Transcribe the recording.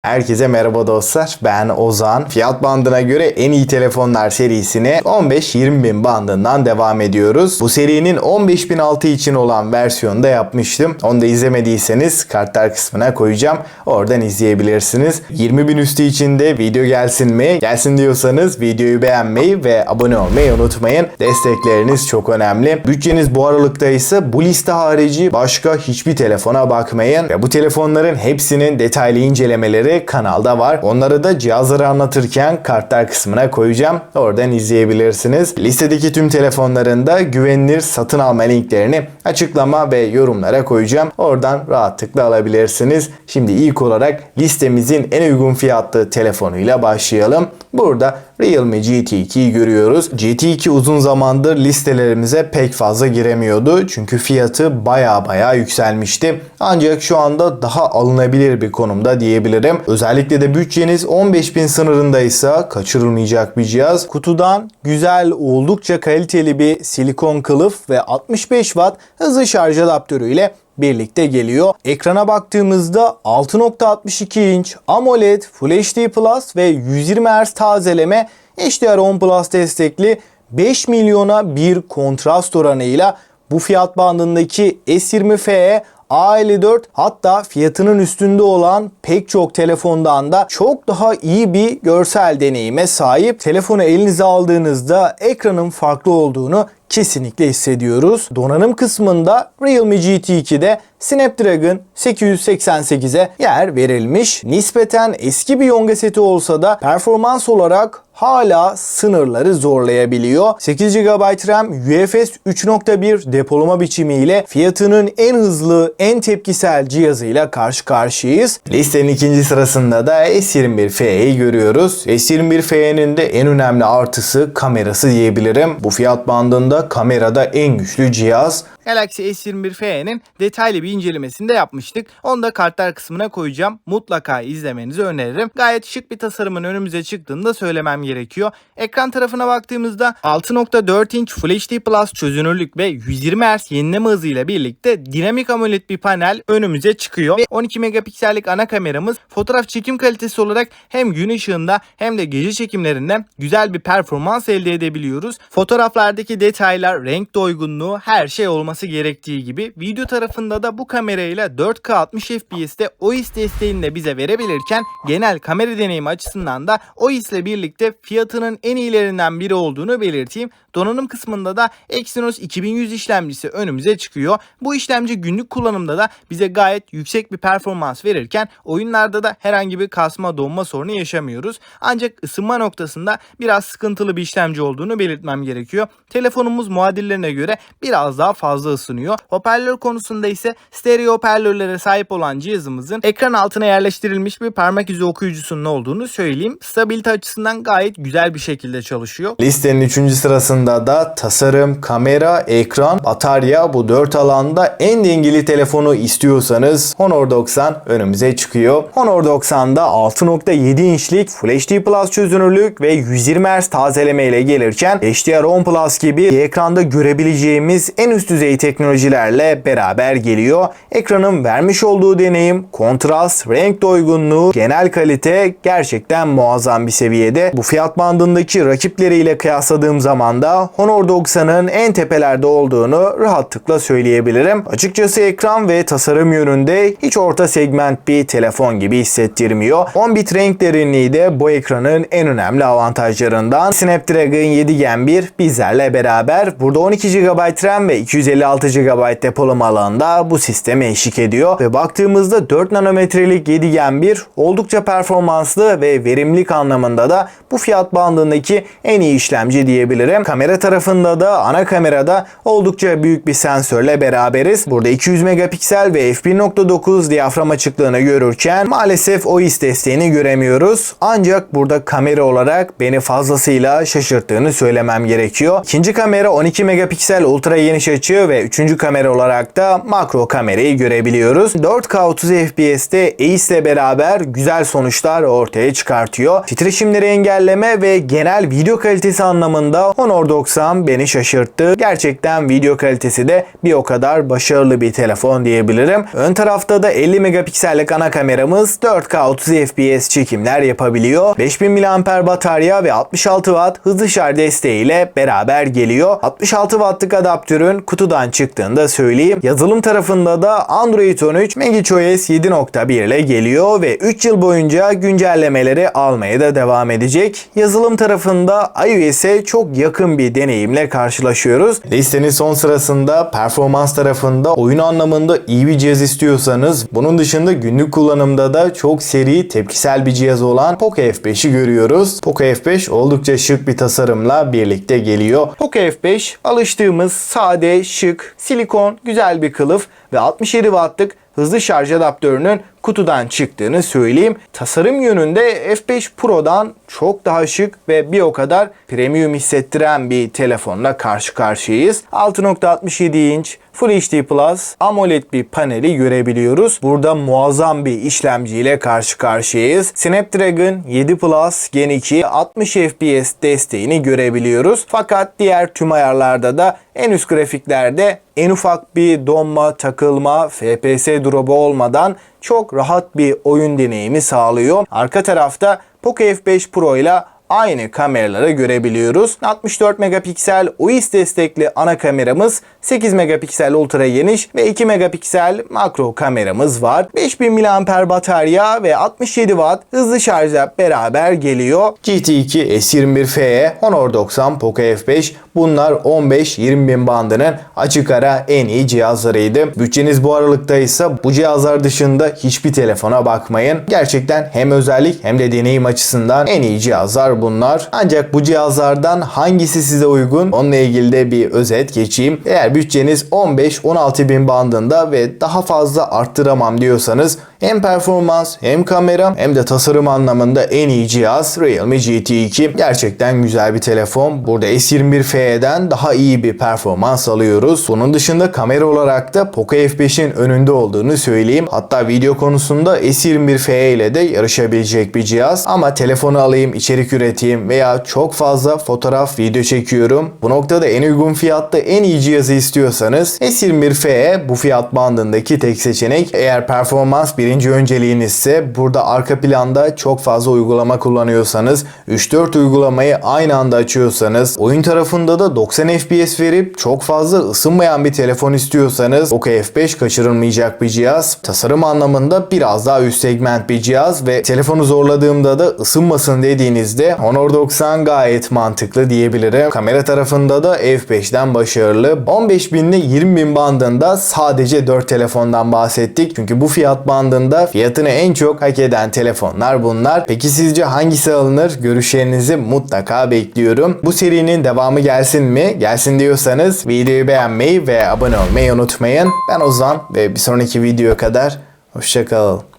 Herkese merhaba dostlar, ben Ozan. Fiyat bandına göre en iyi telefonlar serisine 15-20 bin bandından devam ediyoruz. Bu serinin 15.006 için olan versiyonu da yapmıştım. Onu da izlemediyseniz kartlar kısmına koyacağım. Oradan izleyebilirsiniz. 20 bin üstü için de video gelsin mi? Gelsin diyorsanız videoyu beğenmeyi ve abone olmayı unutmayın. Destekleriniz çok önemli. Bütçeniz bu aralıkta ise bu liste harici başka hiçbir telefona bakmayın. Ve bu telefonların hepsinin detaylı incelemeleri kanalda var. Onları da cihazları anlatırken kartlar kısmına koyacağım. Oradan izleyebilirsiniz. Listedeki tüm telefonların da güvenilir satın alma linklerini açıklama ve yorumlara koyacağım. Oradan rahatlıkla alabilirsiniz. Şimdi ilk olarak listemizin en uygun fiyatlı telefonuyla başlayalım. Burada Realme GT2'yi görüyoruz. GT2 uzun zamandır listelerimize pek fazla giremiyordu. Çünkü fiyatı baya yükselmişti. Ancak şu anda daha alınabilir bir konumda diyebilirim. Özellikle de bütçeniz 15.000 sınırındaysa kaçırılmayacak bir cihaz. Kutudan güzel, oldukça kaliteli bir silikon kılıf ve 65 Watt hızlı şarj adaptörüyle birlikte geliyor. Ekrana baktığımızda 6.62 inç AMOLED, Full HD Plus ve 120 Hz tazeleme HDR10 Plus destekli 5 milyona bir kontrast oranıyla bu fiyat bandındaki S20 FE A54 hatta fiyatının üstünde olan pek çok telefondan da çok daha iyi bir görsel deneyime sahip. Telefonu elinize aldığınızda ekranın farklı olduğunu kesinlikle hissediyoruz. Donanım kısmında Realme GT2'de Snapdragon 888'e yer verilmiş. Nispeten eski bir Yonga seti olsa da performans olarak hala sınırları zorlayabiliyor. 8 GB RAM, UFS 3.1 depolama biçimiyle fiyatının en hızlı, en tepkisel cihazıyla karşı karşıyayız. Listenin ikinci sırasında da S21 FE'yi görüyoruz. S21 FE'nin de en önemli artısı kamerası diyebilirim. Bu fiyat bandında kamerada en güçlü cihaz. Galaxy S21 FE'nin detaylı bir incelemesini de yapmıştık. Onu da kartlar kısmına koyacağım. Mutlaka izlemenizi öneririm. Gayet şık bir tasarımın önümüze çıktığını da söylemem gerekiyor. Ekran tarafına baktığımızda 6.4 inç Full HD Plus çözünürlük ve 120 Hz yenileme hızıyla birlikte dinamik AMOLED bir panel önümüze çıkıyor. Ve 12 megapiksellik ana kameramız fotoğraf çekim kalitesi olarak hem gün ışığında hem de gece çekimlerinde güzel bir performans elde edebiliyoruz. Fotoğraflardaki detaylar, renk doygunluğu, her şey olması gerektiği gibi video tarafında da bu kamerayla 4K 60 FPS'te OIS desteğini de bize verebilirken genel kamera deneyimi açısından da OIS ile birlikte fiyatının en iyilerinden biri olduğunu belirteyim. Donanım kısmında da Exynos 2100 işlemcisi önümüze çıkıyor. Bu işlemci günlük kullanımda da bize gayet yüksek bir performans verirken oyunlarda da herhangi bir kasma donma sorunu yaşamıyoruz. Ancak ısınma noktasında biraz sıkıntılı bir işlemci olduğunu belirtmem gerekiyor. Telefonumuz muadillerine göre biraz daha fazla ısınıyor. Hoparlör konusunda ise stereo hoparlörlere sahip olan cihazımızın ekran altına yerleştirilmiş bir parmak izi okuyucusunun olduğunu söyleyeyim. Stabilite açısından gayet güzel bir şekilde çalışıyor. Listenin 3. sırasında da tasarım, kamera, ekran, batarya bu 4 alanda en dengeli telefonu istiyorsanız Honor 90 önümüze çıkıyor. Honor 90'da 6.7 inçlik Full HD Plus çözünürlük ve 120 Hz tazeleme ile gelirken HDR10 Plus gibi ekranda görebileceğimiz en üst düzey teknolojilerle beraber geliyor. Ekranın vermiş olduğu deneyim, kontrast, renk doygunluğu, genel kalite gerçekten muazzam bir seviyede. Bu fiyat bandındaki rakipleriyle kıyasladığım zaman da Honor 90'ın en tepelerde olduğunu rahatlıkla söyleyebilirim. Açıkçası ekran ve tasarım yönünde hiç orta segment bir telefon gibi hissettirmiyor. 10 bit renk derinliği de bu ekranın en önemli avantajlarından. Snapdragon 7 Gen 1 bizlerle beraber. Burada 12 GB RAM ve 256 GB depolama alanında bu sisteme eşlik ediyor ve baktığımızda 4 nanometrelik 7 Gen 1 oldukça performanslı ve verimlilik anlamında da bu fiyat bandındaki en iyi işlemci diyebilirim. Kamera tarafında da ana kamerada oldukça büyük bir sensörle beraberiz. Burada 200 megapiksel ve f1.9 diyafram açıklığını görürken maalesef OIS desteğini göremiyoruz. Ancak burada kamera olarak beni fazlasıyla şaşırttığını söylemem gerekiyor. İkinci kamera 12 megapiksel ultra geniş açı ve 3. kamera olarak da makro kamerayı görebiliyoruz. 4K 30 FPS'te Ace ile beraber güzel sonuçlar ortaya çıkartıyor. Titreşimleri engelleme ve genel video kalitesi anlamında Honor 90 beni şaşırttı. Gerçekten video kalitesi de bir o kadar başarılı bir telefon diyebilirim. Ön tarafta da 50 megapiksellik ana kameramız 4K 30 FPS çekimler yapabiliyor. 5000 mAh batarya ve 66 Watt hızlı şarj desteğiyle beraber geliyor. 66 Watt'lık adaptörün kutudan çıktığını da söyleyeyim. Yazılım tarafında da Android 13 MagicOS 7.1 ile geliyor ve 3 yıl boyunca güncellemeleri almaya da devam edecek. Yazılım tarafında iOS'e çok yakın bir deneyimle karşılaşıyoruz. Listenin son sırasında performans tarafında oyun anlamında iyi bir cihaz istiyorsanız, bunun dışında günlük kullanımda da çok seri, tepkisel bir cihaz olan Poco F5'i görüyoruz. Poco F5 oldukça şık bir tasarımla birlikte geliyor. Poco F5 alıştığımız sade, şık, silikon, güzel bir kılıf ve 67 Watt'lık hızlı şarj adaptörünün kutudan çıktığını söyleyeyim. Tasarım yönünde F5 Pro'dan çok daha şık ve bir o kadar premium hissettiren bir telefonla karşı karşıyayız. 6.67 inç Full HD Plus AMOLED bir paneli görebiliyoruz. Burada muazzam bir işlemciyle karşı karşıyayız. Snapdragon 7 Plus Gen 2 60 FPS desteğini görebiliyoruz. Fakat diğer tüm ayarlarda da en üst grafiklerde en ufak bir donma, takılma, FPS drop'u olmadan çok rahat bir oyun deneyimi sağlıyor. Arka tarafta Poco F5 Pro ile aynı kameraları görebiliyoruz. 64 megapiksel OIS destekli ana kameramız, 8 megapiksel ultra geniş ve 2 megapiksel makro kameramız var. 5000 mAh batarya ve 67 Watt hızlı şarjla beraber geliyor. GT2 S21 FE, Honor 90, Poco F5 bunlar 15-20 bin bandının açık ara en iyi cihazlarıydı. Bütçeniz bu aralıktaysa bu cihazlar dışında hiçbir telefona bakmayın. Gerçekten hem özellik hem de deneyim açısından en iyi cihazlar bunlar. Ancak bu cihazlardan hangisi size uygun? Onunla ilgili de bir özet geçeyim. Eğer bütçeniz 15-16 bin bandında ve daha fazla arttıramam diyorsanız hem performans hem kamera hem de tasarım anlamında en iyi cihaz Realme GT2. Gerçekten güzel bir telefon. Burada S21 FE'den daha iyi bir performans alıyoruz. Bunun dışında kamera olarak da Poco F5'in önünde olduğunu söyleyeyim. Hatta video konusunda S21 FE ile de yarışabilecek bir cihaz. Ama telefonu alayım, içerik üreteyim veya çok fazla fotoğraf, video çekiyorum. Bu noktada en uygun fiyatta en iyi cihazı istiyorsanız S21 FE bu fiyat bandındaki tek seçenek. Eğer performans birinci önceliğinizse, burada arka planda çok fazla uygulama kullanıyorsanız, 3-4 uygulamayı aynı anda açıyorsanız, oyun tarafında da 90 FPS verip çok fazla ısınmayan bir telefon istiyorsanız Poco F5 kaçırılmayacak bir cihaz. Tasarım anlamında biraz daha üst segment bir cihaz ve telefonu zorladığımda da ısınmasın dediğinizde Honor 90 gayet mantıklı diyebilirim. Kamera tarafında da F5'ten başarılı. 15.000 ile 20.000 bandında sadece 4 telefondan bahsettik. Çünkü bu fiyat bandında fiyatını en çok hak eden telefonlar bunlar. Peki sizce hangisi alınır? Görüşlerinizi mutlaka bekliyorum. Bu serinin devamı gelsin mi? Gelsin diyorsanız videoyu beğenmeyi ve abone olmayı unutmayın. Ben Ozan ve bir sonraki videoya kadar hoşça kalın.